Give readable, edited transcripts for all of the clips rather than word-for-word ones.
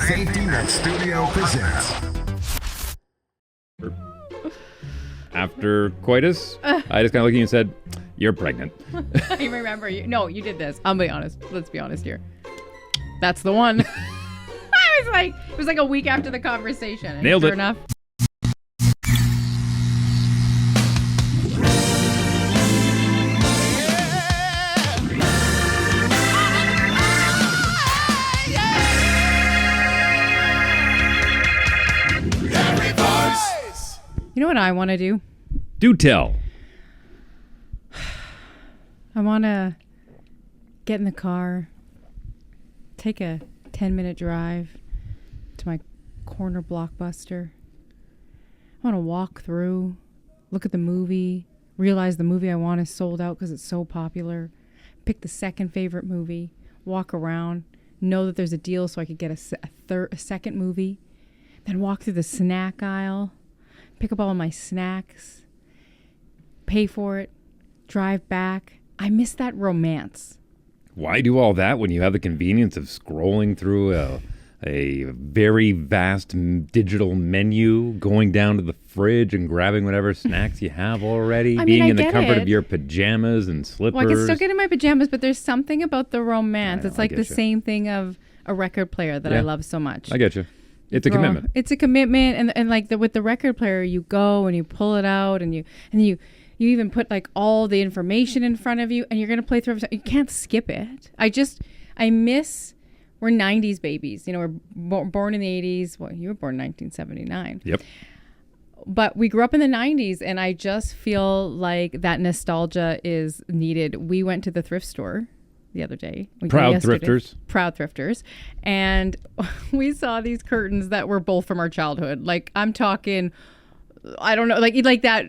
Safety Net Studio presents. After coitus, I just kind of looked at you and said, "You're pregnant." I remember you. No, you did this. I'll be honest. Let's be honest here. That's the one. It was like a week after the conversation. And Nailed sure it. Enough. You know what I want to do? Do tell. I want to get in the car, take a 10-minute drive to my corner Blockbuster. I want to walk through, look at the movie, realize the movie I want is sold out because it's so popular, pick the second favorite movie, walk around, know that there's a deal so I could get a second movie, then walk through the snack aisle, pick up all my snacks, pay for it, drive back. I miss that romance. Why do all that when you have the convenience of scrolling through a very vast digital menu, going down to the fridge and grabbing whatever snacks you have already, being in the comfort of your pajamas and slippers? Well, I can still get in my pajamas, but there's something about the romance. It's like the same thing of a record player that I love so much. I get you. It's a commitment. It's a commitment, and like with the record player, you go and you pull it out, and you even put like all the information in front of you, and you're gonna play through everything. You can't skip it. I miss. We're 90s babies. You know, we're born in the 80s. Well, you were born in 1979. Yep. But we grew up in the 90s, and I just feel like that nostalgia is needed. We went to the thrift store the other day. Proud thrifters. And we saw these curtains that were both from our childhood. Like, I'm talking, I don't know, like that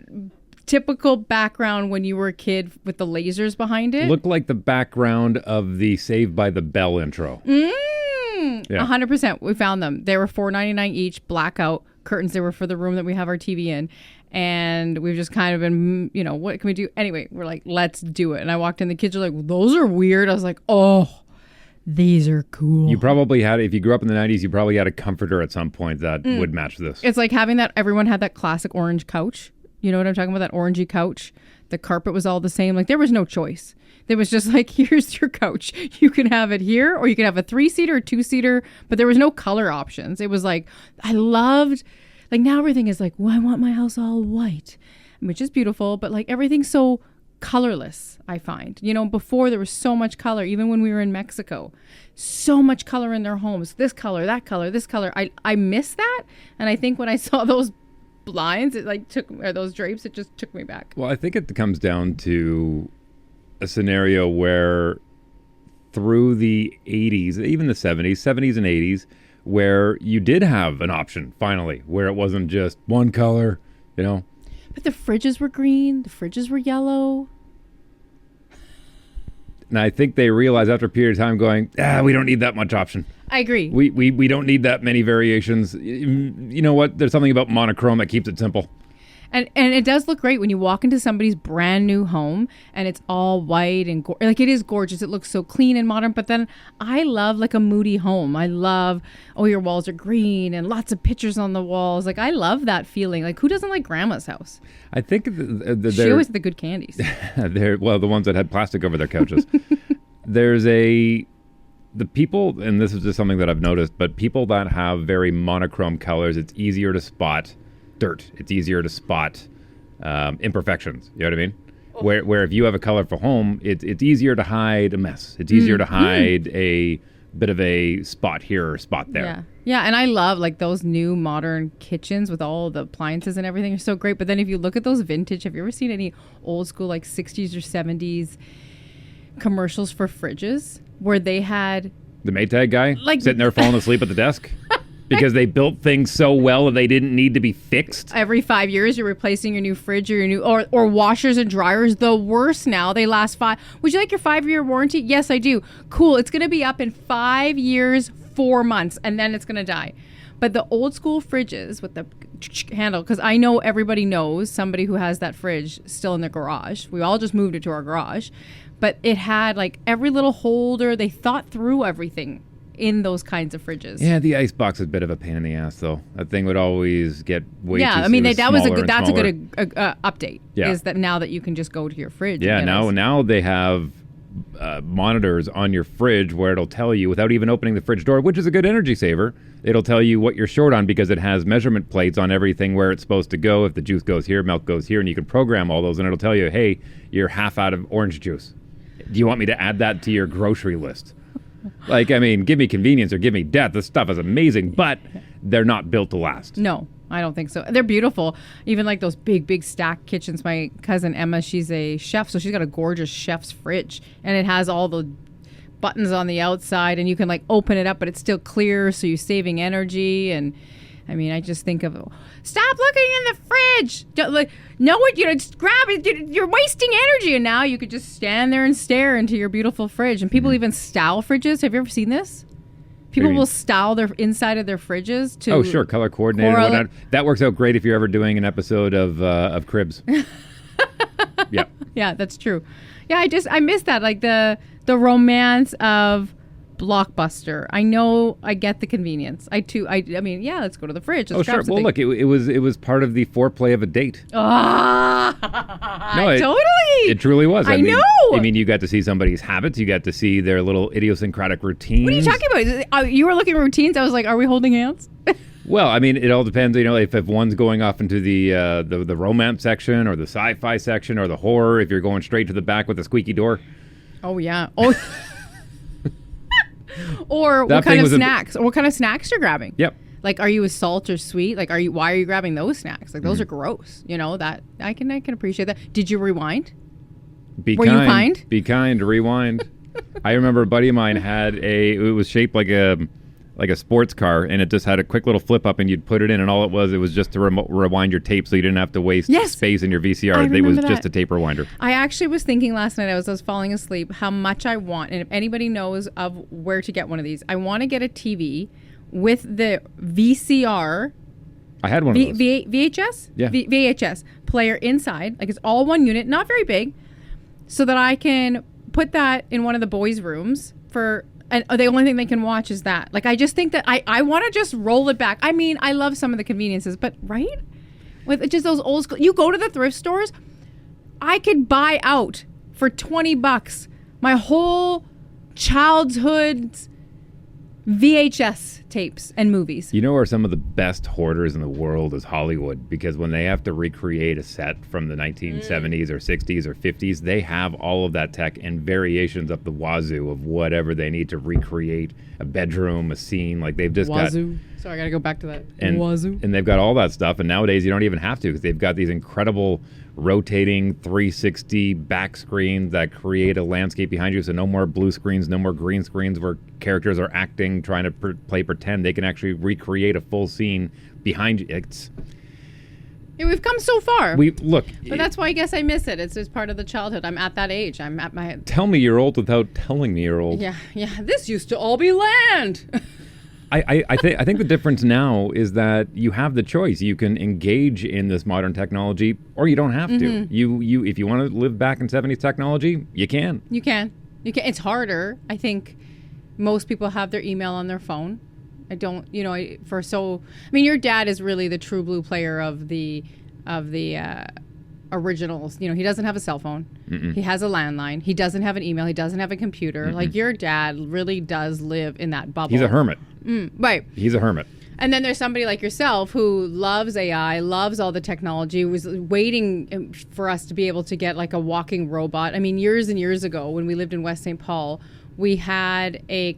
typical background when you were a kid with the lasers behind it. Looked like the background of the Saved by the Bell intro. 100%. We found them. They were $4.99 each, blackout curtains. They were for the room that we have our TV in. And we've just kind of been, you know, what can we do? Anyway, we're like, let's do it. And I walked in, the kids are like, well, those are weird. I was like, oh, these are cool. You probably had, if you grew up in the 90s, you probably had a comforter at some point that would match this. It's like having that, everyone had that classic orange couch. You know what I'm talking about? That orangey couch. The carpet was all the same. Like, there was no choice. There was just like, here's your couch. You can have it here, or you can have a 3-seater or 2-seater, but there was no color options. It was like, I loved, like, now everything is like, well, I want my house all white, which is beautiful, but like everything's so colorless, I find. You know, before there was so much color, even when we were in Mexico, so much color in their homes. This color, that color, this color. I miss that. And I think when I saw those blinds, it like those drapes, it just took me back. Well, I think it comes down to a scenario where through the 80s, even the 70s and 80s, where you did have an option, finally, where it wasn't just one color, you know. But the fridges were green, the fridges were yellow. And I think they realized after a period of time going, we don't need that much option. I agree. We don't need that many variations. You know what? There's something about monochrome that keeps it simple. And it does look great when you walk into somebody's brand new home and it's all white and like it is gorgeous. It looks so clean and modern. But then I love like a moody home. I love, your walls are green and lots of pictures on the walls. Like, I love that feeling. Like, who doesn't like grandma's house? I think she always had the good candies. The ones that had plastic over their couches. The people, and this is just something that I've noticed, but people that have very monochrome colors, it's easier to spot dirt. It's easier to spot imperfections. You know what I mean? Oh. Where if you have a colorful home, it's easier to hide a mess. It's easier to hide a bit of a spot here or spot there. Yeah, and I love like those new modern kitchens with all the appliances and everything are so great. But then if you look at those vintage, have you ever seen any old school like 60s or 70s commercials for fridges where they had the Maytag guy sitting there falling asleep at the desk? Because they built things so well that they didn't need to be fixed. Every 5 years, you're replacing your new fridge or your new or washers and dryers. The worst now. They last 5. Would you like your 5-year warranty? Yes, I do. Cool. It's going to be up in 5 years, 4 months, and then it's going to die. But the old school fridges with the handle, because I know everybody knows somebody who has that fridge still in their garage. We all just moved it to our garage. But it had like every little holder. They thought through everything. in those kinds of fridges. Yeah, the ice box is a bit of a pain in the ass, though. That thing would always get way too. Yeah, I mean that's a good update. Yeah. Is that now that you can just go to your fridge? Yeah, and get ice. now they have monitors on your fridge where it'll tell you without even opening the fridge door, which is a good energy saver. It'll tell you what you're short on because it has measurement plates on everything where it's supposed to go. If the juice goes here, milk goes here, and you can program all those, and it'll tell you, hey, you're half out of orange juice. Do you want me to add that to your grocery list? Like, I mean, give me convenience or give me death. This stuff is amazing, but they're not built to last. No, I don't think so. They're beautiful. Even like those big stack kitchens. My cousin Emma, she's a chef, so she's got a gorgeous chef's fridge, and it has all the buttons on the outside, and you can like open it up, but it's still clear, so you're saving energy. And I mean, I just think of, stop looking in the fridge. Don't, like, know what, just grab it. You're wasting energy. And now you could just stand there and stare into your beautiful fridge. And people even style fridges. Have you ever seen this? People will style their inside of their fridges to. Oh, sure, color coordinated. And whatnot. That works out great if you're ever doing an episode of Cribs. Yeah. Yeah, that's true. Yeah, I miss that, like the romance of Blockbuster. I know, I get the convenience. I mean, yeah, let's go to the fridge. Oh, sure. Well, look, it was part of the foreplay of a date. No, totally. It truly was. I know. I mean, you got to see somebody's habits. You got to see their little idiosyncratic routines. What are you talking about? You were looking at routines. I was like, are we holding hands? Well, I mean, it all depends. If one's going off into the romance section or the sci-fi section or the horror. If you're going straight to the back with a squeaky door. Oh yeah. Oh. Or what kind of snacks? Or what kind of snacks you're grabbing? Yep. Like, are you a salt or sweet? Like, why are you grabbing those snacks? Like, those are gross. That I can appreciate that. Did you rewind? Were you kind? Be kind. Rewind. I remember a buddy of mine it was shaped like a sports car, and it just had a quick little flip up, and you'd put it in, and all it was just to rewind your tape, so you didn't have to waste space in your VCR. It was just a tape rewinder. I actually was thinking last night, I was falling asleep, how much I want, and if anybody knows of where to get one of these, I want to get a TV with the VCR. I had one of those. VHS? Yeah. VHS player inside, like it's all one unit, not very big, so that I can put that in one of the boys' rooms and the only thing they can watch is that. Like, I just think that I want to just roll it back. I mean, I love some of the conveniences, but right? With just those old school, you go to the thrift stores, I could buy out for $20 my whole childhood's VHS tapes and movies. You know where some of the best hoarders in the world is Hollywood, because when they have to recreate a set from the 1970s or 60s or 50s, they have all of that tech and variations up the wazoo of whatever they need to recreate a bedroom, a scene. Like, they've just wazoo. Sorry, I gotta go back to that. Wazoo. And they've got all that stuff, and nowadays you don't even have to, because they've got these incredible rotating 360 back screens that create a landscape behind you. So no more blue screens, no more green screens where characters are acting, trying to play pretend. They can actually recreate a full scene behind you. We've come so far. But that's why I guess I miss it. It's just part of the childhood. I'm at that age. I'm at my... Tell me you're old without telling me you're old. Yeah. This used to all be land. I think the difference now is that you have the choice. You can engage in this modern technology, or you don't have to. You if you want to live back in 70s technology, you can. You can. It's harder. I think most people have their email on their phone. I don't. Your dad is really the true blue player of the originals. He doesn't have a cell phone. Mm-mm. He has a landline. He doesn't have an email. He doesn't have a computer. Mm-mm. Like, your dad really does live in that bubble. He's a hermit. Right. He's a hermit. And then there's somebody like yourself who loves AI, loves all the technology, was waiting for us to be able to get like a walking robot. I mean, years and years ago when we lived in West St. Paul, we had a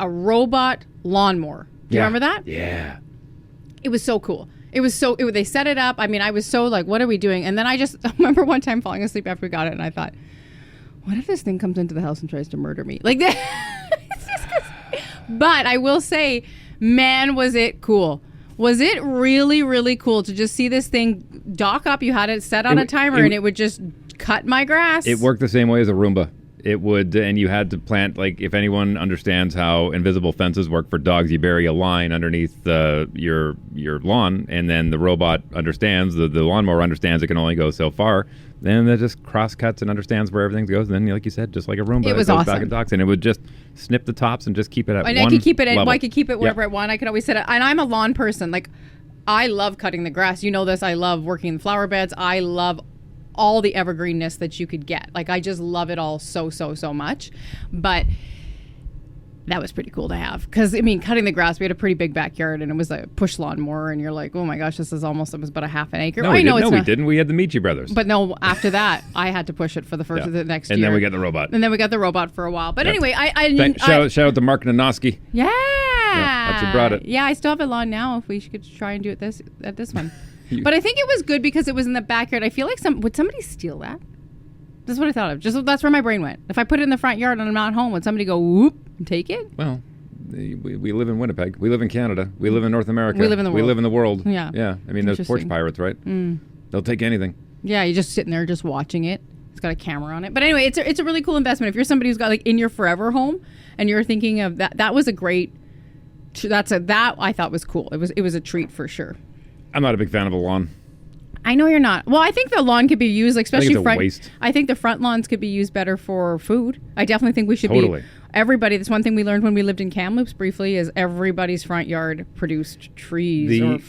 robot lawnmower. Do you remember that? Yeah. It was so cool. They set it up. I mean, I was so like, what are we doing? And then I remember one time falling asleep after we got it, and I thought, what if this thing comes into the house and tries to murder me? Like that. But I will say, man, was it cool. Was it really, really cool to just see this thing dock up? You had it set on a timer, and it would just cut my grass. It worked the same way as a Roomba. It would, and you had to plant, like, if anyone understands how invisible fences work for dogs, you bury a line underneath your lawn, and then the robot understands, the lawnmower understands it can only go so far. Then it just cross cuts and understands where everything goes. And then, like you said, just like a Roomba, It was goes awesome. back and talks, and it would just snip the tops and just keep it at And one I could keep it level. I could keep it wherever I want. I could always set it. And I'm a lawn person. Like, I love cutting the grass. You know this. I love working in flower beds. I love all the evergreenness that you could get. Like, I just love it all so much. But that was pretty cool to have. Because, I mean, cutting the grass, we had a pretty big backyard, and it was a push lawnmower, and you're like, oh my gosh, it was about a half an acre. No, we didn't. We had the Michi brothers. But no, after that, I had to push it for the next year. And then we got the robot. And then we got the robot for a while. But anyway, Shout out to Mark Nanoski. Yeah. That's who brought it. Yeah, I still have a lawn now. If we could try and do it at this one. But I think it was good because it was in the backyard. I feel like would somebody steal that? That's what I thought of. That's where my brain went. If I put it in the front yard and I'm not home, would somebody go whoop and take it? Well, we live in Winnipeg. We live in Canada. We live in North America. We live in the world. We live in the world. Yeah. Yeah. I mean, there's porch pirates, right? They'll take anything. Yeah, you're just sitting there just watching it. It's got a camera on it. But anyway, it's a really cool investment. If you're somebody who's got, like, in your forever home and you're thinking of that was a great. That I thought was cool. It was a treat for sure. I'm not a big fan of a lawn. I know you're not. Well, I think the lawn could be used, like, especially it's a waste. I think the front lawns could be used better for food. I definitely think we should be. Everybody, that's one thing we learned when we lived in Kamloops briefly, is everybody's front yard produced trees or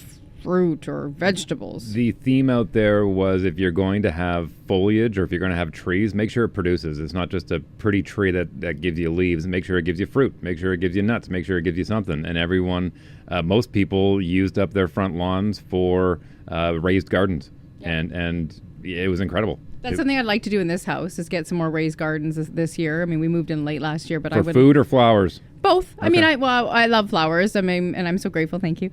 fruit or vegetables. The theme out there was, if you're going to have foliage or if you're going to have trees, make sure it produces. It's not just a pretty tree that gives you leaves. Make sure it gives you fruit. Make sure it gives you nuts. Make sure it gives you something. And most people used up their front lawns for raised gardens. Yeah. And it was incredible. That's something I'd like to do in this house, is get some more raised gardens this year. I mean, we moved in late last year, but for food or flowers? Both. Okay. I mean, I love flowers. I mean, and I'm so grateful. Thank you.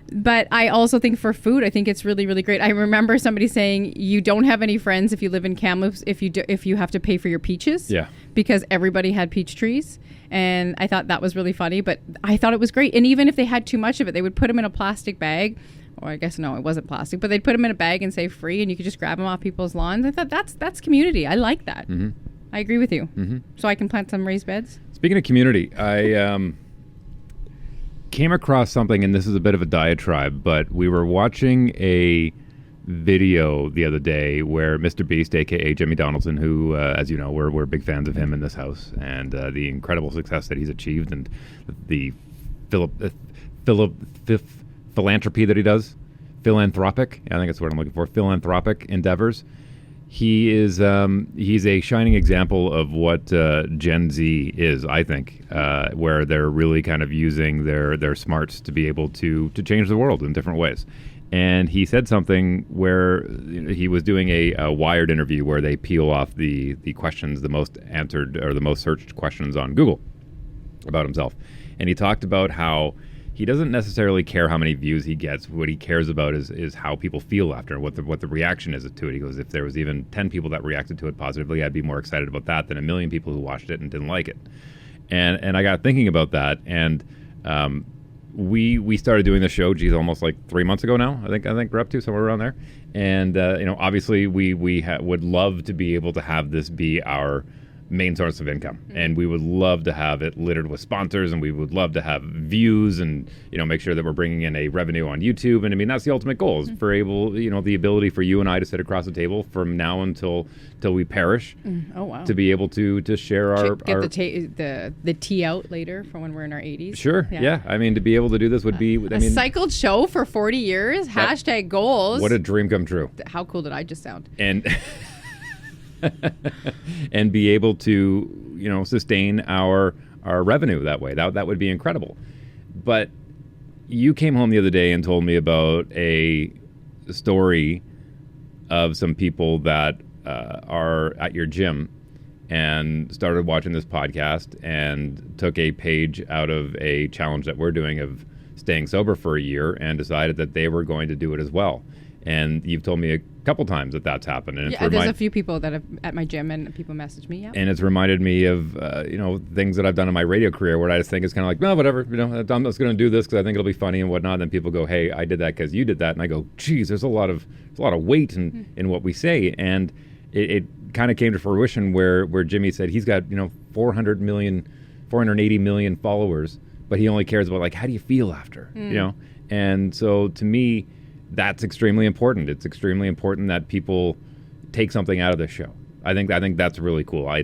But I also think for food, I think it's really, really great. I remember somebody saying you don't have any friends if you live in Kamloops if you have to pay for your peaches. Yeah. Because everybody had peach trees. And I thought that was really funny. But I thought it was great. And even if they had too much of it, they would put them in a plastic bag. Or I guess, no, it wasn't plastic. But they'd put them in a bag and say free. And you could just grab them off people's lawns. I thought that's community. I like that. Mm-hmm. I agree with you. Mm-hmm. So I can plant some raised beds. Speaking of community, I came across something, and this is a bit of a diatribe, but we were watching a video the other day where MrBeast, a.k.a. Jimmy Donaldson, who, as you know, we're big fans of him in this house, and the incredible success that he's achieved, and the philanthropy that he does, philanthropic, I think that's what I'm looking for, philanthropic endeavors. He's a shining example of what Gen Z is, I think, where they're really kind of using their smarts to be able to change the world in different ways. And he said something where he was doing a Wired interview where they peel off the questions, the most answered or the most searched questions on Google about himself. And he talked about how he doesn't necessarily care how many views he gets. What he cares about is how people feel after, and what the reaction is to it. He goes, if there was even 10 people that reacted to it positively, I'd be more excited about that than 1 million people who watched it and didn't like it. And I got thinking about that, and we started doing the show, almost like 3 months ago now. I think we're up to somewhere around there. And obviously we would love to be able to have this be our main source of income, and we would love to have it littered with sponsors, and we would love to have views, and make sure that we're bringing in a revenue on YouTube. And I mean, that's the ultimate goal, is for the ability for you and I to sit across the table from now until we perish. Oh wow! To be able to share the tea out later for when we're in our 80s. Sure. Yeah. I mean, to be able to do this would be a cycled show for 40 years. Hashtag goals. What a dream come true. How cool did I just sound? And and be able to sustain our revenue that way. That would be incredible. But you came home the other day and told me about a story of some people that are at your gym and started watching this podcast and took a page out of a challenge that we're doing of staying sober for a year, and decided that they were going to do it as well. And you've told me a couple times that that's happened. And there's a few people that have at my gym, and people message me. Yeah. And it's reminded me of things that I've done in my radio career, where I just think it's kind of like, no, whatever. I'm just going to do this because I think it'll be funny and whatnot. And then people go, hey, I did that because you did that, and I go, geez, there's a lot of weight in what we say, and it kind of came to fruition where Jimmy said he's got 480 million followers, but he only cares about like how do you feel after, and so to me that's extremely important. It's extremely important that people take something out of this show. I think that's really cool. I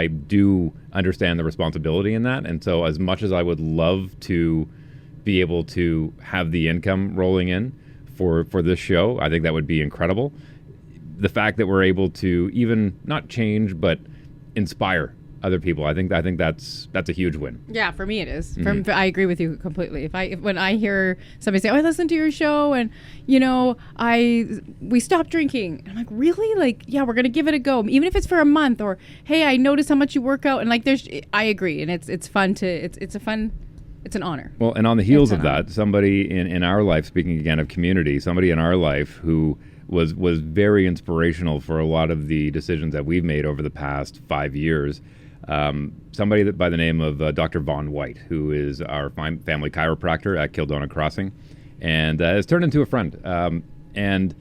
do understand the responsibility in that, and so as much as I would love to be able to have the income rolling in for this show, I think that would be incredible. The fact that we're able to even not change but inspire other people, I think that's a huge win. Yeah, for me it is. I agree with you completely. When I hear somebody say, "Oh, I listened to your show, and we stopped drinking," I'm like, "Really? Like, yeah, we're gonna give it a go, even if it's for a month." Or, "Hey, I noticed how much you work out," and like, I agree, and it's fun to it's an honor. Well, and on the heels of that, somebody in our life, speaking again of community, somebody in our life who was very inspirational for a lot of the decisions that we've made over the past 5 years. Somebody that by the name of Dr. Vaughn White, who is our family chiropractor at Kildona Crossing, and has turned into a friend. And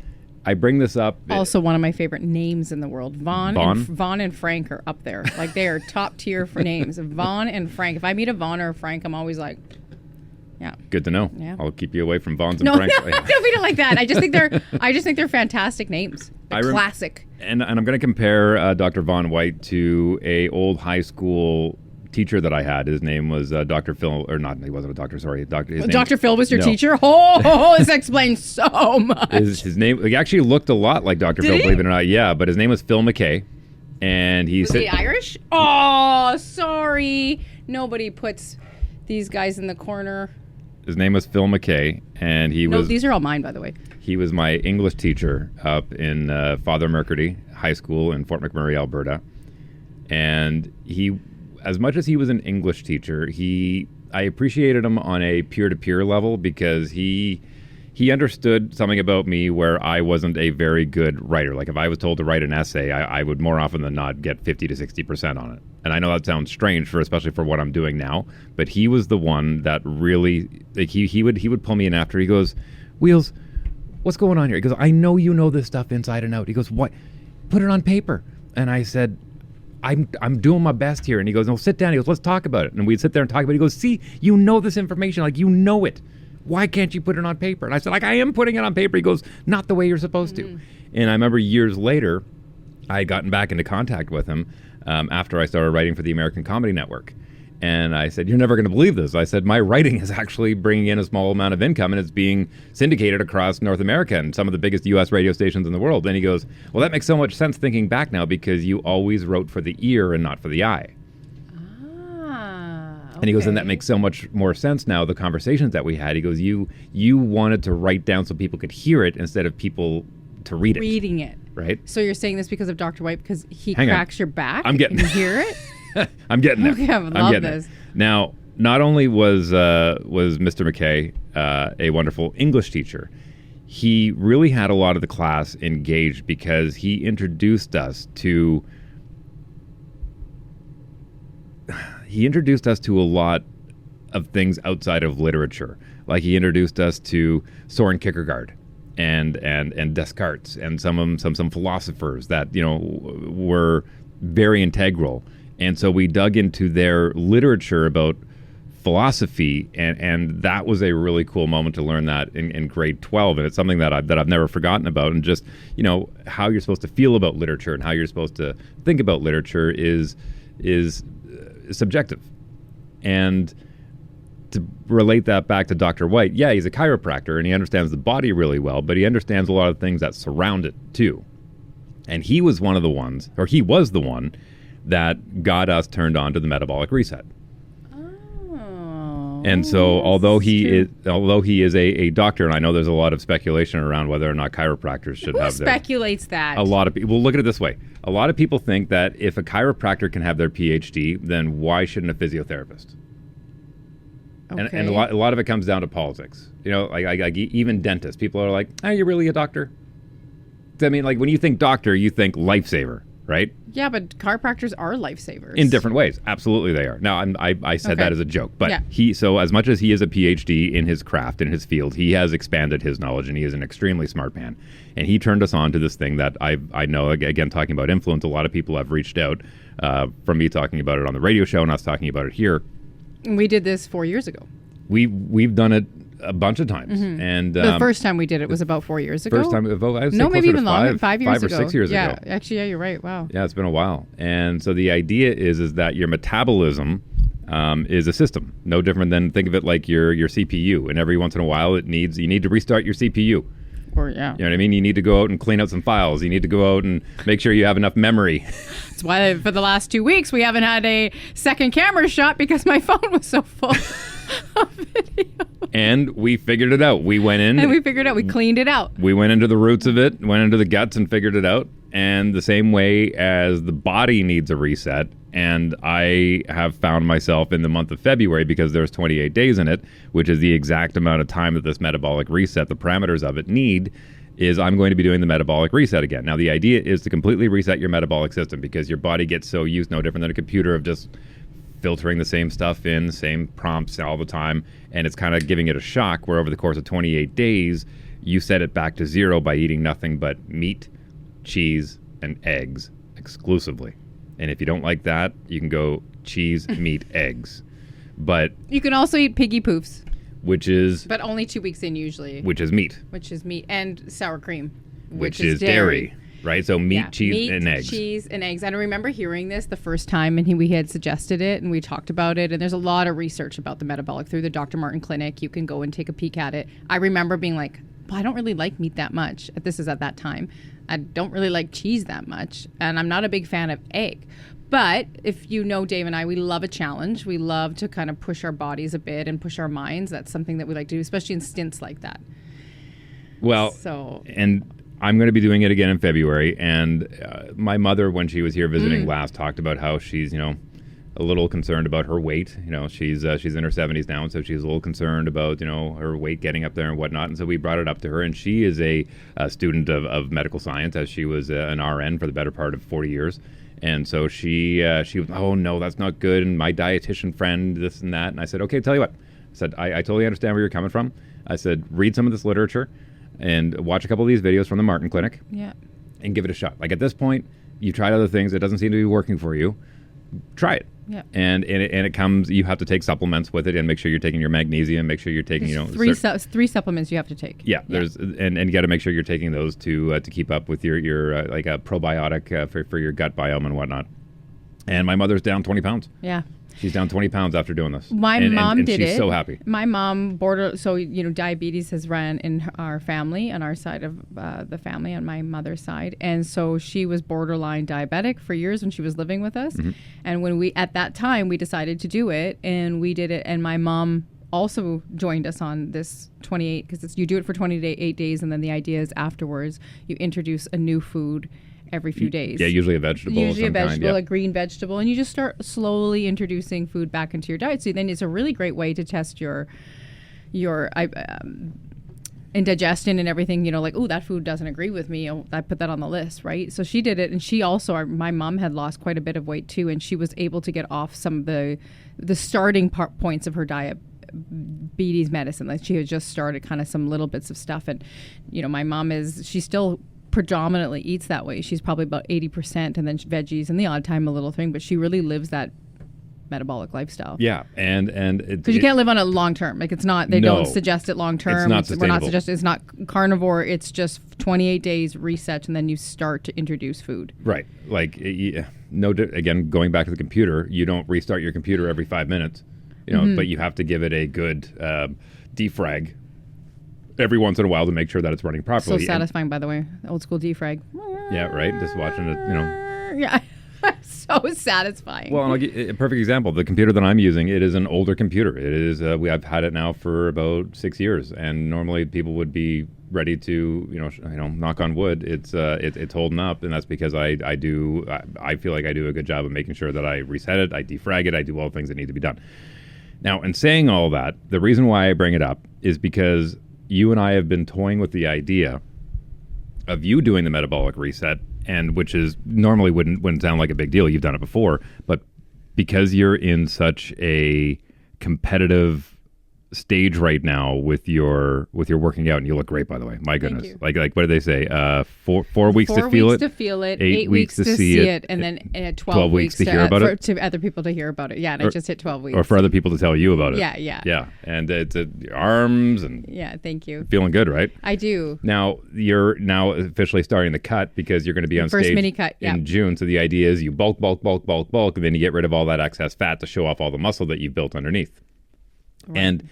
I bring this up. Also, one of my favorite names in the world. Vaughn and Frank are up there. Like, they are top tier for names. Vaughn and Frank. If I meet a Vaughn or a Frank, I'm always like, yeah. Good to know. Yeah. I'll keep you away from Vaughns and no, Franks. No, don't mean it like that. I just think they're fantastic names. They're classic. And I'm going to compare Dr. Vaughn White to a old high school teacher that I had. His name was Dr. Phil, or not, he wasn't a doctor, sorry. Dr. Phil was your teacher? Oh, this explains so much. His name, he actually looked a lot like Dr. Phil, believe it or not. Yeah, but his name was Phil McKay. And was he Irish? Oh, sorry. Nobody puts these guys in the corner. His name was Phil McKay, and these are all mine, by the way. He was my English teacher up in Father Mercady High School in Fort McMurray, Alberta. And he, as much as he was an English teacher, I appreciated him on a peer-to-peer level because he understood something about me where I wasn't a very good writer. Like if I was told to write an essay, I would more often than not get 50 to 60% on it. And I know that sounds strange especially for what I'm doing now, but he was the one that really, like he would pull me in after. He goes, "Wheels, what's going on here?" He goes, "I know you know this stuff inside and out." He goes, "What? Put it on paper." And I said, I'm doing my best here. And he goes, "No, sit down." He goes, "Let's talk about it." And we'd sit there and talk about it. He goes, "See, you know this information, like you know it. Why can't you put it on paper?" And I said, like, "I am putting it on paper." He goes, "Not the way you're supposed to." And I remember years later, I had gotten back into contact with him after I started writing for the American Comedy Network. And I said, "You're never going to believe this." I said, "My writing is actually bringing in a small amount of income, and it's being syndicated across North America and some of the biggest U.S. radio stations in the world." And he goes, "Well, that makes so much sense thinking back now because you always wrote for the ear and not for the eye." And he goes, "And that makes so much more sense now, the conversations that we had." He goes, you wanted to write down so people could hear it instead of people to read it. Reading it. Right? So you're saying this because of Dr. White, because he cracks your back? I'm getting and you hear it? I'm getting there. Okay, I love this. Now, not only was Mr. McKay a wonderful English teacher, he really had a lot of the class engaged because he introduced us to a lot of things outside of literature. Like he introduced us to Soren Kierkegaard and Descartes and some philosophers that were very integral. And so we dug into their literature about philosophy, and that was a really cool moment to learn that in grade 12. And it's something that I've never forgotten about. And just how you're supposed to feel about literature and how you're supposed to think about literature is subjective. And to relate that back to Dr. White, yeah, he's a chiropractor and he understands the body really well, but he understands a lot of things that surround it too. And he was the one that got us turned on to the Metabolic Reset. Oh. And so although he is a doctor, and I know there's a lot of speculation around whether or not chiropractors should have their... Who speculates that? A lot of people. Well, look at it this way. A lot of people think that if a chiropractor can have their PhD, then why shouldn't a physiotherapist? Okay. And a lot of it comes down to politics. Like even dentists. People are like, "Are you really a doctor?" I mean, like when you think doctor, you think lifesaver. right? Yeah, but chiropractors are lifesavers. In different ways. Absolutely they are. Now, I said that as a joke, but so as much as he is a PhD in his craft, in his field, he has expanded his knowledge, and he is an extremely smart man. And he turned us on to this thing that I know, again, talking about influence, a lot of people have reached out from me talking about it on the radio show and us talking about it here. We did this 4 years ago. We've done it a bunch of times, and the first time we did it was about 4 years ago. First time, I would say no, maybe even longer. 5 years or ago. 6 years ago. Yeah, actually, yeah, you're right. Wow. Yeah, it's been a while, and so the idea is that your metabolism is a system, no different than, think of it like your CPU, and every once in a while you need to restart your CPU. Or you know what I mean? You need to go out and clean out some files. You need to go out and make sure you have enough memory. That's why for the last 2 weeks we haven't had a second camera shot, because my phone was so full of video. And we figured it out. We went in. And we figured it out. We cleaned it out. We went into the roots of it, went into the guts and figured it out. And the same way as the body needs a reset, and I have found myself in the month of February, because there's 28 days in it, which is the exact amount of time that this metabolic reset, the parameters of it need, is I'm going to be doing the metabolic reset again. Now, the idea is to completely reset your metabolic system, because your body gets so used, no different than a computer, of just filtering the same stuff in, same prompts all the time, and it's kind of giving it a shock where over the course of 28 days, you set it back to zero by eating nothing but meat, cheese, and eggs exclusively. And if you don't like that, you can go cheese, meat, eggs. But you can also eat piggy poofs. Which is... But only 2 weeks in usually. Which is meat. Which is meat. And sour cream. Which is dairy. Right? So meat, cheese, and eggs. Cheese, and eggs. And I remember hearing this the first time, and we had suggested it, and we talked about it. And there's a lot of research about the metabolic through the Dr. Martin Clinic. You can go and take a peek at it. I remember being like, well, I don't really like meat that much. This is at that time. I don't really like cheese that much. And I'm not a big fan of egg. But if you know Dave and I, we love a challenge. We love to kind of push our bodies a bit and push our minds. That's something that we like to do, especially in stints like that. Well, and I'm going to be doing it again in February. And my mother, when she was here visiting last, talked about how she's, a little concerned about her weight. She's in her 70s now, and so she's a little concerned about, her weight getting up there and whatnot. And so we brought it up to her, and she is a student of medical science, as she was an RN for the better part of 40 years. And so she was, oh, no, that's not good. And my dietitian friend, this and that. And I said, okay, tell you what. I said, I totally understand where you're coming from. I said, read some of this literature and watch a couple of these videos from the Martin Clinic. Yeah. And give it a shot. Like, at this point, you've tried other things. It doesn't seem to be working for you. Try it. Yeah. And it comes, you have to take supplements with it, and make sure you're taking your magnesium, make sure you're taking, three supplements you have to take. Yeah. There's, and you got to make sure you're taking those to keep up with your like a probiotic for your gut biome and whatnot. And my mother's down 20 pounds. Yeah. She's down 20 pounds after doing this. My mom did it. She's so happy. My mom diabetes has ran in our family, on our side of the family, on my mother's side. And so she was borderline diabetic for years when she was living with us. Mm-hmm. And at that time, we decided to do it, and we did it. And my mom also joined us on this 28, because you do it for 28 days. And then the idea is afterwards, you introduce a new food every few days. Yeah, usually a vegetable. Usually a vegetable, a green vegetable, and you just start slowly introducing food back into your diet. So then it's a really great way to test your indigestion and everything. Like, oh, that food doesn't agree with me. I put that on the list, right? So she did it, and she also, my mom had lost quite a bit of weight too, and she was able to get off some of the starting points of her diabetes medicine. Like, she had just started kind of some little bits of stuff, and my mom she's still predominantly eats that way. She's probably about 80%, and then veggies and the odd time a little thing, but she really lives that metabolic lifestyle. Yeah, and because you can't live on it long term. Like, it's not. They don't suggest it long term. It's not sustainable. We're not suggesting. It's not carnivore. It's just 28 days reset, and then you start to introduce food. Right. Like, again, going back to the computer, you don't restart your computer every 5 minutes. But you have to give it a good defrag every once in a while to make sure that it's running properly. So satisfying, by the way. Old school defrag. Yeah, right? Just watching it, Yeah. So satisfying. Well, I'll give a perfect example. The computer that I'm using, it is an older computer. It is, I've had it now for about 6 years, and normally people would be ready to, knock on wood. It's holding up, and that's because I feel like I do a good job of making sure that I reset it, I defrag it, I do all the things that need to be done. Now, in saying all that, the reason why I bring it up is because you and I have been toying with the idea of you doing the metabolic reset and which is normally wouldn't sound like a big deal. You've done it before, but because you're in such a competitive stage right now with your working out, and you look great, by the way. My goodness, you. like what did they say? 4 weeks to feel it. 4 weeks to feel it, 8 weeks to see it, and then 12 weeks to hear about it. To other people to hear about it. Yeah, and I just hit 12 weeks. Or for other people to tell you about it. Yeah. And it's your arms and thank you. feeling good, right? I do. Now you're officially starting the cut because you're going to be on First stage mini cut, in June. So the idea is you bulk, and then you get rid of all that excess fat to show off all the muscle that you've built underneath. Right. And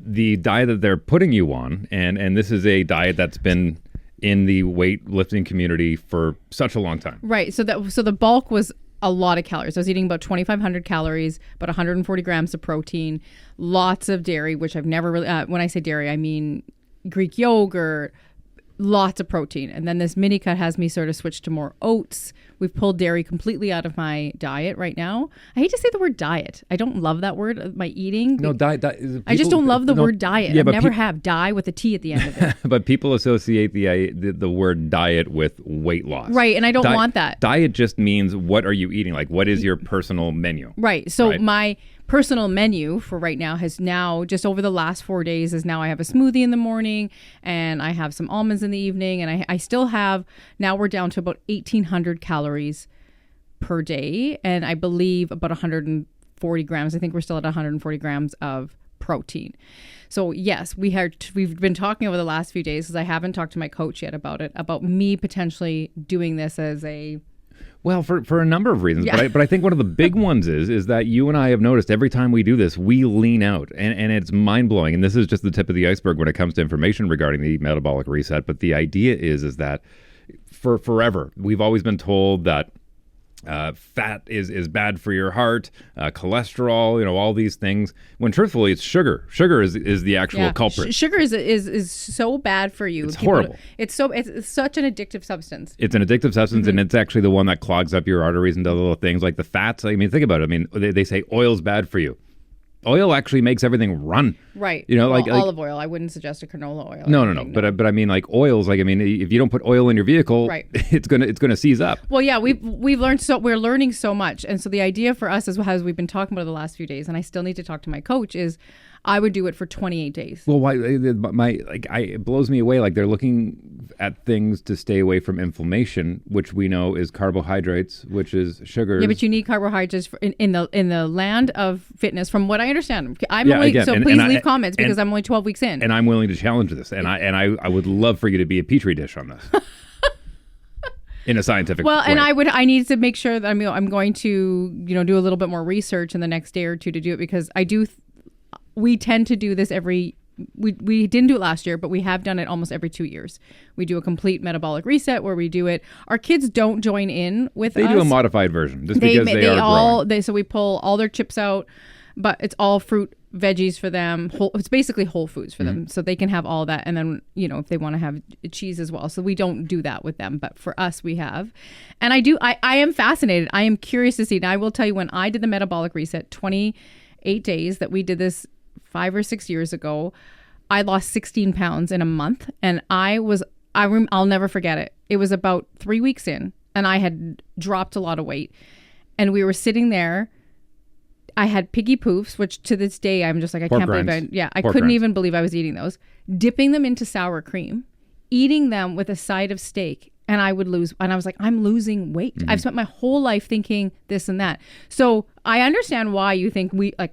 the diet that they're putting you on, and this is a diet that's been in the weightlifting community for such a long time. Right. So the bulk was a lot of calories. I was eating about 2,500 calories, about 140 grams of protein, lots of dairy, which I've never really, when I say dairy, I mean Greek yogurt, lots of protein. And then this mini cut has me sort of switch to more oats. We've pulled dairy completely out of my diet right now. I hate to say the word diet. I don't love that word, my eating. No, diet. I just don't love the word diet. Yeah, I never have die with a T at the end of it. But people associate the word diet with weight loss. Right, and I don't want that. Diet just means what are you eating? Like, what is your personal menu? Right. So my personal menu for right now has now, just over the last 4 days, is now I have a smoothie in the morning and I have some almonds in the evening, and I still have, now we're down to about 1,800 calories per day, and I believe about 140 grams. I think we're still at 140 grams of protein. So yes, we've been talking over the last few days, because I haven't talked to my coach yet about it, about me potentially doing this as a... Well, for a number of reasons, but I think one of the big ones is that you and I have noticed every time we do this, we lean out, and it's mind-blowing. And this is just the tip of the iceberg when it comes to information regarding the metabolic reset. But the idea is that for forever, we've always been told that fat is bad for your heart, cholesterol, all these things, when truthfully it's sugar. Sugar is the actual culprit. Sugar is so bad for you. It's horrible. It's such an addictive substance. It's an addictive substance, and it's actually the one that clogs up your arteries and does little things like the fats. I mean, think about it. I mean, they say oil's bad for you. Oil actually makes everything run. Right. Like olive oil. I wouldn't suggest a canola oil. No. But I mean, like oils. Like, I mean, if you don't put oil in your vehicle, it's gonna seize up. Well, yeah, we've learned we're learning so much, and so the idea for us, as we've been talking about the last few days, and I still need to talk to my coach, is I would do it for 28 days. Well, why? It blows me away. Like, they're looking at things to stay away from inflammation, which we know is carbohydrates, which is sugars. Yeah, but you need carbohydrates in the land of fitness, from what I understand. Please leave comments, because I'm only 12 weeks in, and I'm willing to challenge this, and I would love for you to be a petri dish on this. In a scientific way. And I need to make sure that I'm going to do a little bit more research in the next day or two to do it, because we tend to do this we didn't do it last year, but we have done it almost every 2 years. We do a complete metabolic reset where we do it. Our kids don't join in with us. They do a modified version because they are growing. So we pull all their chips out, but it's all fruit, veggies for them. It's basically whole foods for them, so they can have all that. And then, if they want to have cheese as well. So we don't do that with them, but for us, we have. And I am fascinated. I am curious to see. Now, I will tell you, when I did the metabolic reset, 28 days that we did this 5 or 6 years ago, I lost 16 pounds in a month, and I'll never forget it. It was about 3 weeks in, and I had dropped a lot of weight, and we were sitting there. I had piggy poofs, which to this day I'm just like, I can't believe I couldn't even believe I was eating those, dipping them into sour cream, eating them with a side of steak. And I would lose, and I was like, I'm losing weight. I've spent my whole life thinking this and that. So I understand why you think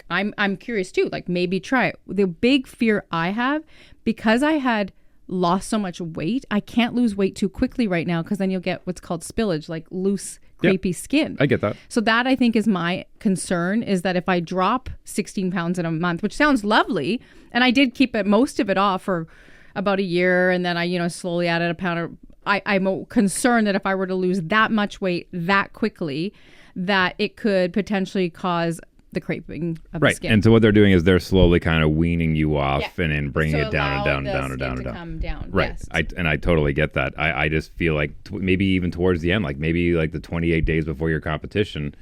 I'm curious too, like maybe try it. The big fear I have, because I had lost so much weight, I can't lose weight too quickly right now, because then you'll get what's called spillage, like loose, crepey skin. I get that. So that, I think, is my concern, is that if I drop 16 pounds in a month, which sounds lovely, and I did keep most of it off for about a year, and then I slowly added a pound of, I'm concerned that if I were to lose that much weight that quickly, that it could potentially cause the creping of the skin. And so what they're doing is they're slowly kind of weaning you off and then bringing it down and down and down and down and down. Come down. Right. Yes. I totally get that. I just feel like maybe even towards the end, like maybe like the 28 days before your competition,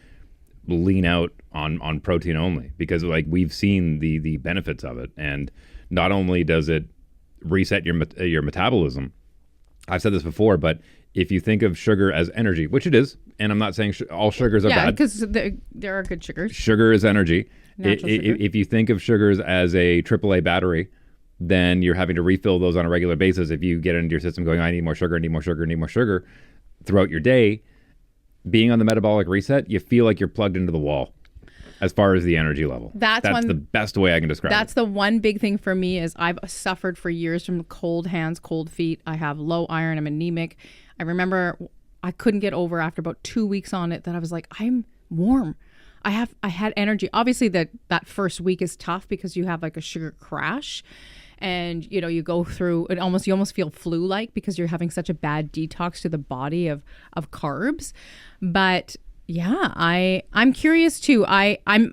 lean out on protein only, because like we've seen the benefits of it. And not only does it reset your metabolism, I've said this before, but if you think of sugar as energy, which it is, and I'm not saying all sugars are bad. because there are good sugars. Sugar is energy. Natural sugar. If you think of sugars as a AAA battery, then you're having to refill those on a regular basis. If you get into your system going, I need more sugar, need more sugar, need more sugar throughout your day, being on the metabolic reset, you feel like you're plugged into the wall as far as the energy level. That's the best way I can describe it. That's the one big thing for me is I've suffered for years from cold hands, cold feet. I have low iron. I'm anemic. I remember I couldn't get over after about 2 weeks on it that I was like, I'm warm. I had energy. Obviously that first week is tough because you have like a sugar crash. And, you go through it you almost feel flu-like because you're having such a bad detox to the body of carbs. But yeah, I'm curious too. I'm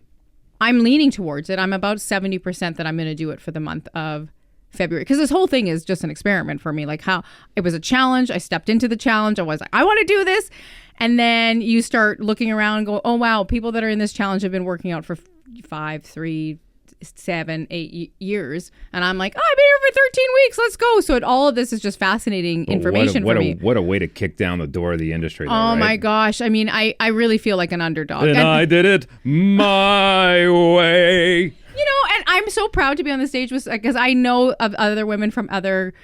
leaning towards it. I'm about 70% that I'm going to do it for the month of February because this whole thing is just an experiment for me. Like how it was a challenge. I stepped into the challenge. I was like, I want to do this. And then you start looking around and go, oh, wow, people that are in this challenge have been working out for 5, 3, 7, 8 years. And I'm like, oh, I've been here for 13 weeks. Let's go. So all of this is just fascinating information for me. What a way to kick down the door of the industry. Though, right? My gosh. I mean, I really feel like an underdog. And I did it my way. And I'm so proud to be on the stage because I know of other women from other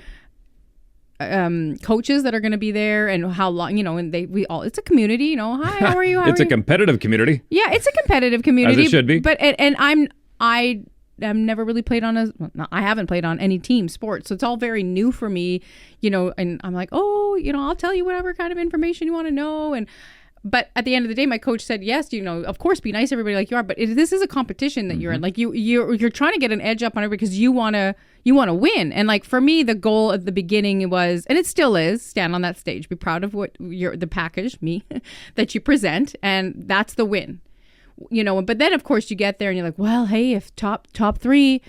coaches that are going to be there and how long, and it's a community, hi, how are you? It's a competitive community. Yeah, it's a competitive community. As it should be. But, and I never really played on I haven't played on any team sports. So it's all very new for me, and I'm like, oh, I'll tell you whatever kind of information you want to know. But at the end of the day, my coach said, yes, of course, be nice to everybody like you are. But this is a competition that you're in. Like you're trying to get an edge up on everybody because you want to win. And like for me, the goal at the beginning was, and it still is, stand on that stage, be proud of what the package, me, that you present. And that's the win. But then of course you get there and you're like, well, hey, if top three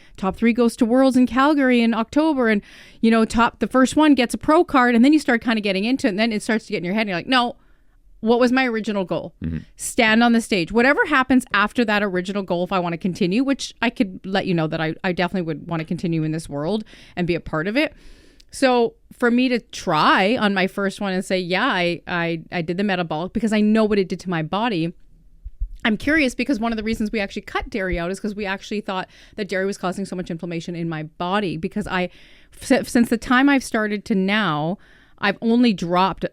goes to Worlds in Calgary in October and, the first one gets a pro card, and then you start kind of getting into it and then it starts to get in your head and you're like, no, what was my original goal? Mm-hmm. Stand on the stage. Whatever happens after that original goal, if I want to continue, which I could let you know that I definitely would want to continue in this world and be a part of it. So for me to try on my first one and say, yeah, I did the metabolic because I know what it did to my body. I'm curious because one of the reasons we actually cut dairy out is because we actually thought that dairy was causing so much inflammation in my body because since the time I've started to now, I've only dropped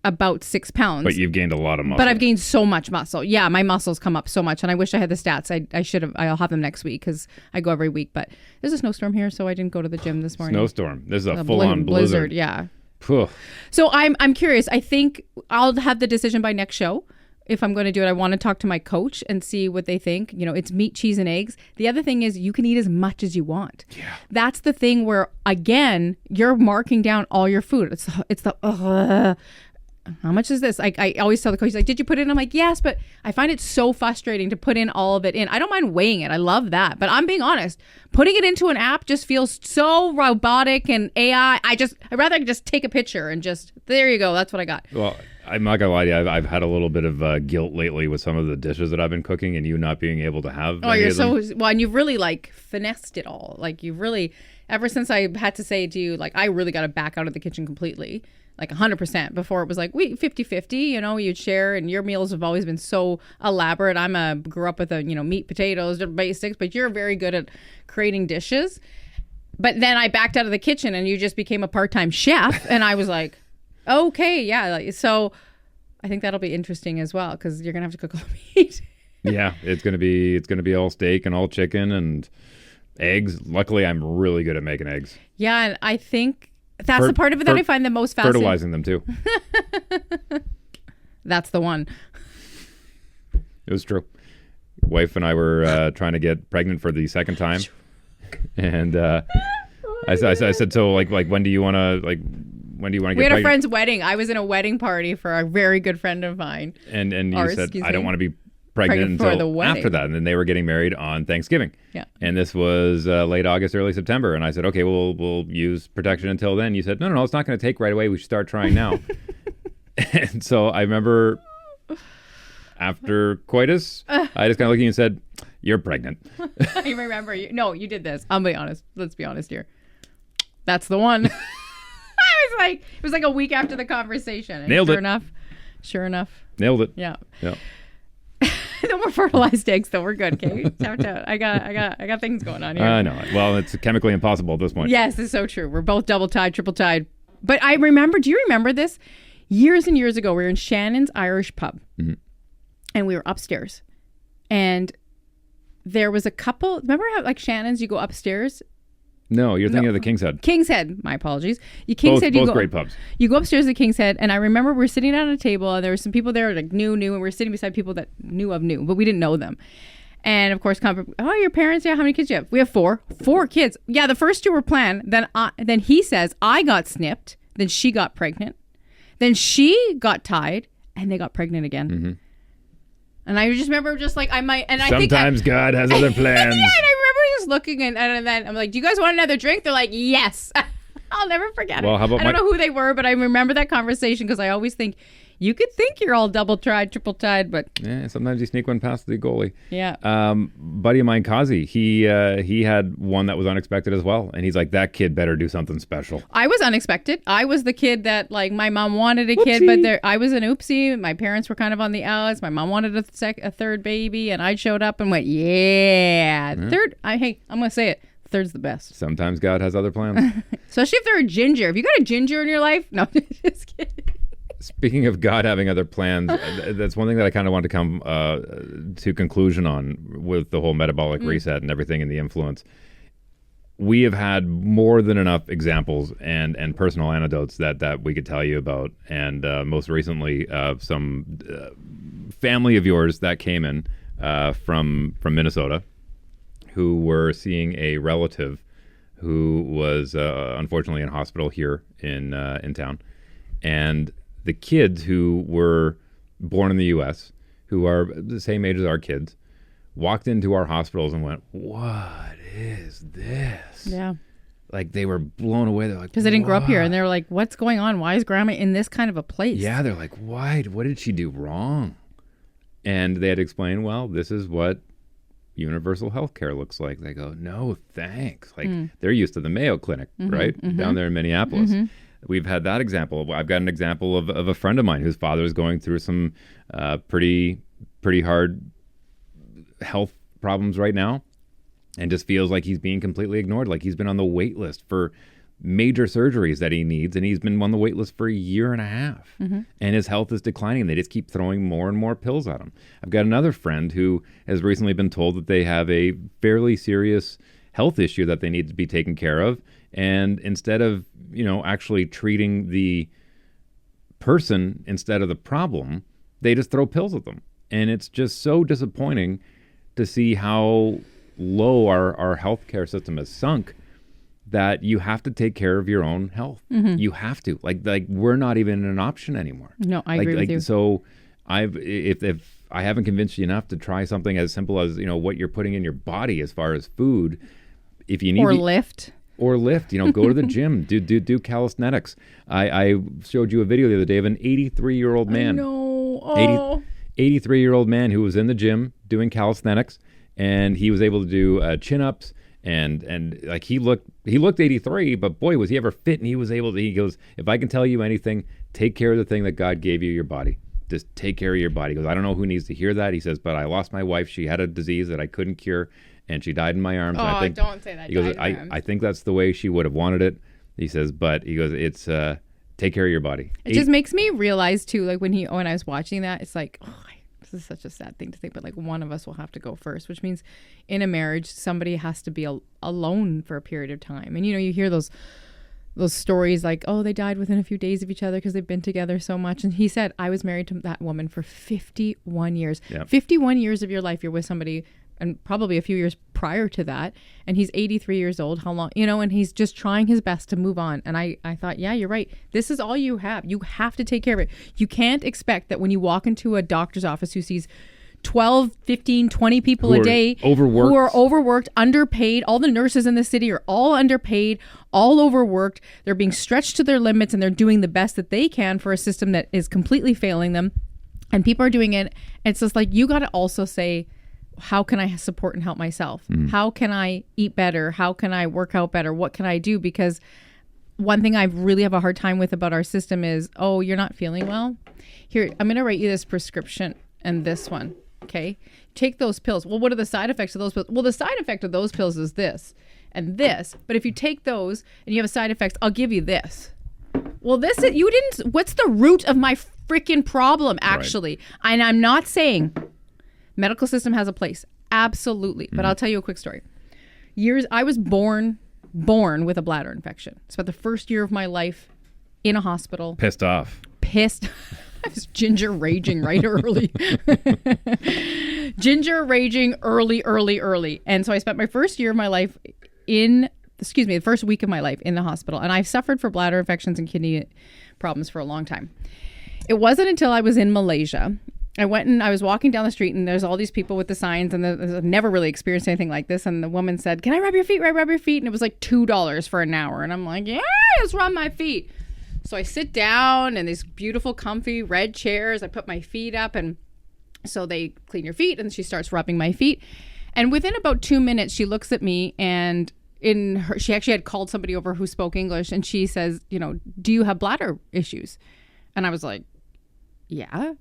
about 6 pounds. But you've gained a lot of muscle. But I've gained so much muscle. Yeah, my muscles come up so much. And I wish I had the stats. I should have. I'll have them next week because I go every week. But there's a snowstorm here, so I didn't go to the gym this morning. Snowstorm. This is a full-on blizzard. Yeah. Phew. So I'm curious. I think I'll have the decision by next show. If I'm going to do it, I want to talk to my coach and see what they think. It's meat, cheese, and eggs. The other thing is you can eat as much as you want. Yeah. That's the thing where, again, you're marking down all your food. It's the how much is this? I always tell the coach, he's like, did you put it in? I'm like, yes, but I find it so frustrating to put in all of it in. I don't mind weighing it. I love that. But I'm being honest. Putting it into an app just feels so robotic and AI. I'd rather just take a picture and just, there you go. That's what I got. Well, I'm not going to lie to you. I've had a little bit of guilt lately with some of the dishes that I've been cooking and you not being able to have. Oh, you're so, well, and you've really finessed it all. You've really, ever since I had to say to you, I really got to back out of the kitchen completely. 100%. Before it was 50-50, you'd share, and your meals have always been so elaborate. Grew up with meat, potatoes, basics, but you're very good at creating dishes. But then I backed out of the kitchen and you just became a part-time chef. And I was like, okay, yeah. So I think that'll be interesting as well because you're going to have to cook all the meat. Yeah, it's going to be all steak and all chicken and eggs. Luckily, I'm really good at making eggs. Yeah, and I think that's the part of it that I find the most fascinating. Fertilizing them too. That's the one. It was true. Wife and I were trying to get pregnant for the second time, and I said, so when do you want to get pregnant? We had a friend's wedding. I was in a wedding party for a very good friend of mine. And you said, I don't want to be pregnant until after that. And then they were getting married on Thanksgiving. Yeah. And this was late August, early September. And I said, okay, we'll use protection until then. You said, no, it's not going to take right away. We should start trying now. And so I remember after coitus, I just kind of looked at you and said, you're pregnant. I remember you. No, you did this. I'll be honest. Let's be honest here. That's the one. I was It was like a week after the conversation. And Nailed it. Sure enough. Nailed it. Yeah. Yeah. No more fertilized eggs, though. We're good, okay? I got things going on here. I know. Well, it's chemically impossible at this point. Yes, it's so true. We're both double tied, triple tied. But I remember, do you remember this? Years and years ago, we were in Shannon's Irish pub. Mm-hmm. And we were upstairs. And there was a couple. Remember how, like, Shannon's, you go upstairs? No, you're thinking of the King's Head. King's Head. My apologies. Both great pubs. You go upstairs to King's Head, and I remember we were sitting at a table, and there were some people there like new, and we were sitting beside people that knew, but we didn't know them. And of course, your parents? Yeah, how many kids do you have? We have 4. 4 kids. Yeah, the first 2 were planned. Then he says, I got snipped. Then she got pregnant. Then she got tied, and they got pregnant again. Mm-hmm. And I just remember Sometimes God has other plans. Yeah, and I remember just looking and then I'm like, do you guys want another drink? They're like, yes. I'll never forget it. Well, how about I don't know who they were, but I remember that conversation because I always think, you could think you're all double tied, triple tied, but... Yeah, sometimes you sneak one past the goalie. Yeah. Buddy of mine, Kazi, he had one that was unexpected as well. And he's like, that kid better do something special. I was unexpected. I was the kid that, like, my mom wanted a kid, but I was an oopsie. My parents were kind of on the outs. My mom wanted a third baby, and I showed up and went, yeah. Third, I'm going to say it. Third's the best. Sometimes God has other plans. Especially if they're a ginger. Have you got a ginger in your life? No, just kidding. Speaking of God having other plans, that's one thing that I kind of want to come to conclusion on with the whole metabolic reset and everything and the influence. We have had more than enough examples and personal anecdotes that we could tell you about. And most recently, some family of yours that came in from Minnesota who were seeing a relative who was unfortunately in hospital here in town. And the kids who were born in the U.S., who are the same age as our kids, walked into our hospitals and went, what is this? Yeah. Like, they were blown away. They're like, because they didn't grow up here. And they were like, what's going on? Why is grandma in this kind of a place? Yeah, they're like, why? What did she do wrong? And they had to explain, well, this is what universal health care looks like. They go, no, thanks. Like, they're used to the Mayo Clinic, right? Mm-hmm. Down there in Minneapolis. Mm-hmm. We've had that example. I've got an example of a friend of mine whose father is going through some pretty hard health problems right now and just feels like he's being completely ignored. Like, he's been on the wait list for major surgeries that he needs, and he's been on the wait list for a year and a half. Mm-hmm. And his health is declining. They just keep throwing more and more pills at him. I've got another friend who has recently been told that they have a fairly serious health issue that they need to be taken care of. And instead of, actually treating the person instead of the problem, they just throw pills at them. And it's just so disappointing to see how low our healthcare system has sunk that you have to take care of your own health. Mm-hmm. You have to. Like we're not even an option anymore. No, I agree with you. So if I haven't convinced you enough to try something as simple as, what you're putting in your body as far as food, if you need lift. Or lift, go to the gym, do calisthenics. I showed you a video the other day of an 83-year-old man. No. Oh. 83-year-old man who was in the gym doing calisthenics, and he was able to do chin-ups, and like he looked 83, but boy, was he ever fit. And he goes, if I can tell you anything, take care of the thing that God gave you, your body. Just take care of your body. He goes, I don't know who needs to hear that. He says, but I lost my wife. She had a disease that I couldn't cure, and she died in my arms. Oh, and I think, don't say that. He goes, I think that's the way she would have wanted it. He says, but he goes, it's take care of your body. It just makes me realize too, like when I was watching that, it's like, this is such a sad thing to think, but like one of us will have to go first, which means in a marriage, somebody has to be alone for a period of time. And you hear those stories like, oh, they died within a few days of each other because they've been together so much. And he said, I was married to that woman for 51 years. Yep. 51 years of your life you're with somebody, and probably a few years prior to that. And he's 83 years old. How long, and he's just trying his best to move on. And I thought, yeah, you're right. This is all you have. You have to take care of it. You can't expect that when you walk into a doctor's office who sees 12, 15, 20 people a day who are overworked, underpaid. All the nurses in the city are all underpaid, all overworked. They're being stretched to their limits, and they're doing the best that they can for a system that is completely failing them. And people are doing it. It's just like, you got to also say, how can I support and help myself? How can I eat better? How can I work out better? What can I do? Because one thing I really have a hard time with about our system is, oh, you're not feeling well. Here, I'm going to write you this prescription and this one. Okay. Take those pills. Well, what are the side effects of those pills? Well, the side effect of those pills is this and this. But if you take those and you have a side effects, I'll give you this. Well, what's the root of my freaking problem, actually? Right. And I'm not saying medical system has a place. Absolutely. But I'll tell you a quick story. I was born with a bladder infection. Spent the first year of my life in a hospital. Pissed off. I was ginger raging right early. Ginger raging early. And so I spent my first year of my life the first week of my life in the hospital. And I've suffered for bladder infections and kidney problems for a long time. It wasn't until I was in Malaysia. I was walking down the street and there's all these people with the signs and I've never really experienced anything like this. And the woman said, "Can I rub your feet? Rub your feet." And it was like $2 for an hour. And I'm like, yeah, let's rub my feet. So I sit down in these beautiful, comfy red chairs. I put my feet up and so they clean your feet and she starts rubbing my feet. And within about 2 minutes, she looks at me and she actually had called somebody over who spoke English and she says, "Do you have bladder issues?" And I was like, "Yeah."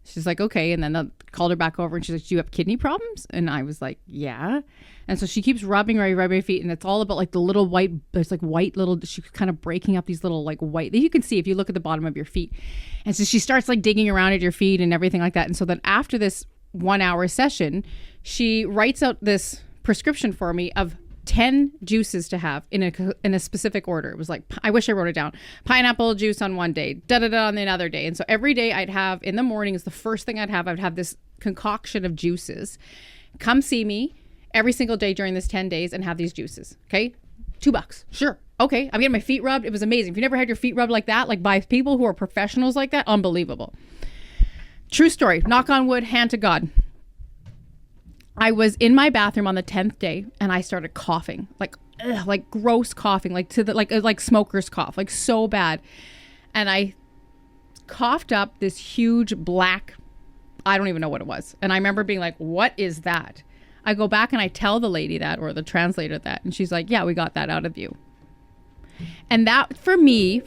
She's like, "Okay." And then I called her back over and she's like, "Do you have kidney problems?" And I was like, "Yeah." And so she keeps rubbing my feet and it's all about like the little white, there's like white little, she's kind of breaking up these little like white, that you can see if you look at the bottom of your feet. And so she starts like digging around at your feet and everything like that. And so then after this 1 hour session, she writes out this prescription for me of 10 juices to have in a specific order. It was like, I wish I wrote it down. Pineapple juice on one day, on the other day. And so every day I'd have, in the morning is the first thing I'd have this concoction of juices. Come see me every single day during this 10 days and have these juices. Okay. $2. Sure. Okay. I'm getting my feet rubbed. It was amazing. If you never had your feet rubbed like that, like by people who are professionals like that, unbelievable. True story. Knock on wood, hand to God. I was in my bathroom on the 10th day and I started coughing, like gross coughing, like smoker's cough, like so bad. And I coughed up this huge black, I don't even know what it was. And I remember being like, "What is that?" I go back and I tell the lady that, or the translator that, and she's like, "Yeah, we got that out of you." And that for me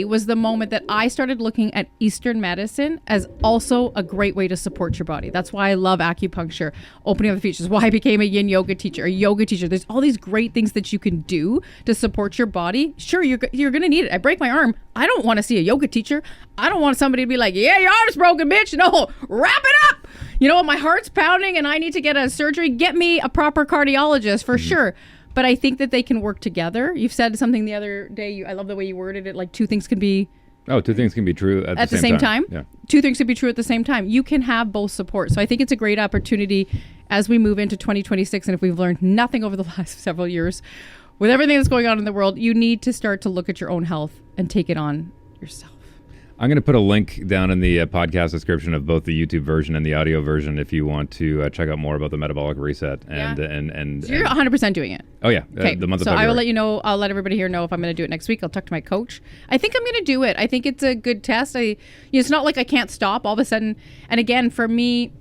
was the moment that I started looking at Eastern medicine as also a great way to support your body. That's why I love acupuncture, opening up the features, why I became a yin yoga teacher, a yoga teacher. There's all these great things that you can do to support your body. Sure, you're going to need it. I break my arm. I don't want to see a yoga teacher. I don't want somebody to be like, "Yeah, your arm's broken, bitch." No, wrap it up. You know what? My heart's pounding and I need to get a surgery. Get me a proper cardiologist for sure. But I think that they can work together. You've said something the other day. I love the way you worded it. Like two things can be... Oh, two things can be true at the same time. Yeah. Two things can be true at the same time. You can have both support. So I think it's a great opportunity as we move into 2026. And if we've learned nothing over the last several years, with everything that's going on in the world, you need to start to look at your own health and take it on yourself. I'm going to put a link down in the podcast description of both the YouTube version and the audio version if you want to check out more about the Metabolic Reset. And so you're 100% doing it. Oh, yeah. Okay. The month of so February. I will let you know. I'll let everybody here know if I'm going to do it next week. I'll talk to my coach. I think I'm going to do it. I think it's a good test. It's not like I can't stop all of a sudden. And again, for me,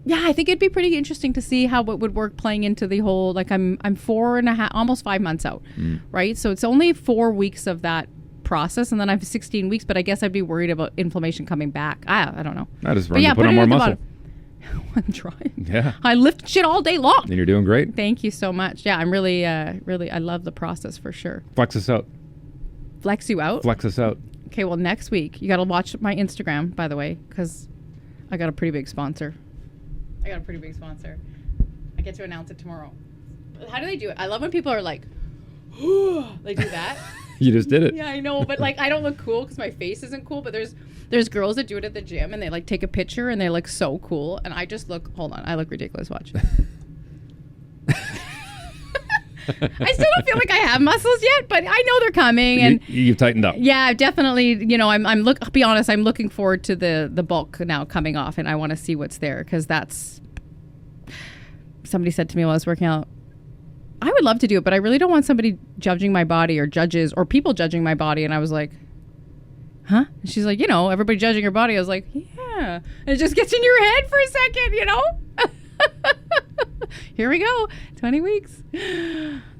yeah, I think it'd be pretty interesting to see how it would work playing into the whole, like I'm 4.5, almost 5 months out, right? So it's only 4 weeks of that process and then I have 16 weeks, but I guess I'd be worried about inflammation coming back. I don't know. I just run to put on more muscle. I'm trying. Yeah. I lift shit all day long. And you're doing great. Thank you so much. Yeah, I'm really, I love the process for sure. Flex us out. Flex you out? Flex us out. Okay, well, next week, you got to watch my Instagram, by the way, because I got a pretty big sponsor. I get to announce it tomorrow. How do they do it? I love when people are like, they do that. You just did it. Yeah, I know, but like I don't look cool because my face isn't cool. But there's girls that do it at the gym and they like take a picture and they look so cool. And I just look. Hold on, I look ridiculous. Watch. I still don't feel like I have muscles yet, but I know they're coming. And you've tightened up. Yeah, definitely. You know, I'll be honest. I'm looking forward to the bulk now coming off, and I want to see what's there because that's. Somebody said to me while I was working out, I would love to do it, but I really don't want somebody judging my body or judges or people judging my body. And I was like, huh? And she's like, everybody judging your body. I was like, yeah. And it just gets in your head for a second, Here we go. 20 weeks.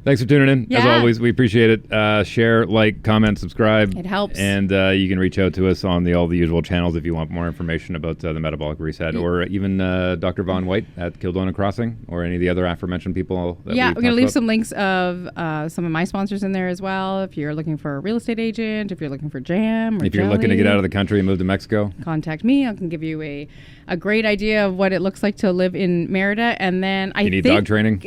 Thanks for tuning in. As Yeah. always, we appreciate it. Share, like, comment, subscribe. It helps. And you can reach out to us on all the usual channels if you want more information about the Metabolic Reset, or even Dr. Vaughn White at Kildona Crossing, or any of the other aforementioned people. That Yeah, we've we're going to talked leave about. some links of some of my sponsors in there as well. If you're looking for a real estate agent, if you're looking for jam or If you're looking to jelly, get out of the country and move to Mexico, contact me. I can give you a great idea of what it looks like to live in Merida. And then you need dog training.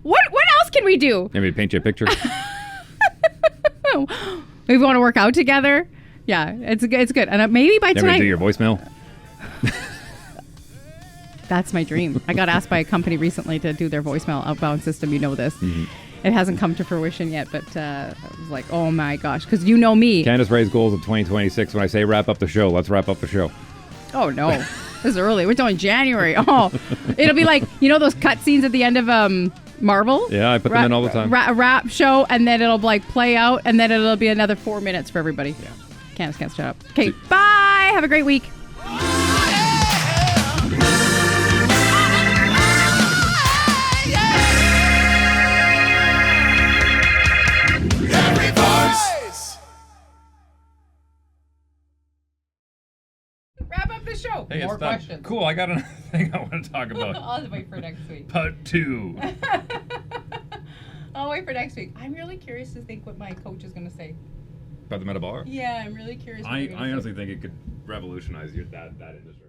What else can we do? Maybe paint you a picture. We want to work out together. Yeah, it's good. And maybe by Maybe tonight. do your voicemail. That's my dream. I got asked by a company recently to do their voicemail outbound system. You know this. Mm-hmm. It hasn't come to fruition yet, but I was like, oh my gosh, because you know me. Candace Rae's goals of 2026. When I say wrap up the show, let's wrap up the show. Oh no, this is early. We're doing January. Oh, it'll be like, you know those cut scenes at the end of Marvel? Yeah, I put them in all the time. A rap show, and then it'll like play out, and then it'll be another 4 minutes for everybody. Yeah. Candace can't shut up. Okay, bye. Have a great week. Wrap up the show. Hey, More it's done. questions. Cool, I got another thing I want to talk about. I'll wait for next week. Part 2. I'll wait for next week. I'm really curious to think what my coach is going to say. About the metabolic? Yeah, I'm really curious. I honestly think it could revolutionize that industry.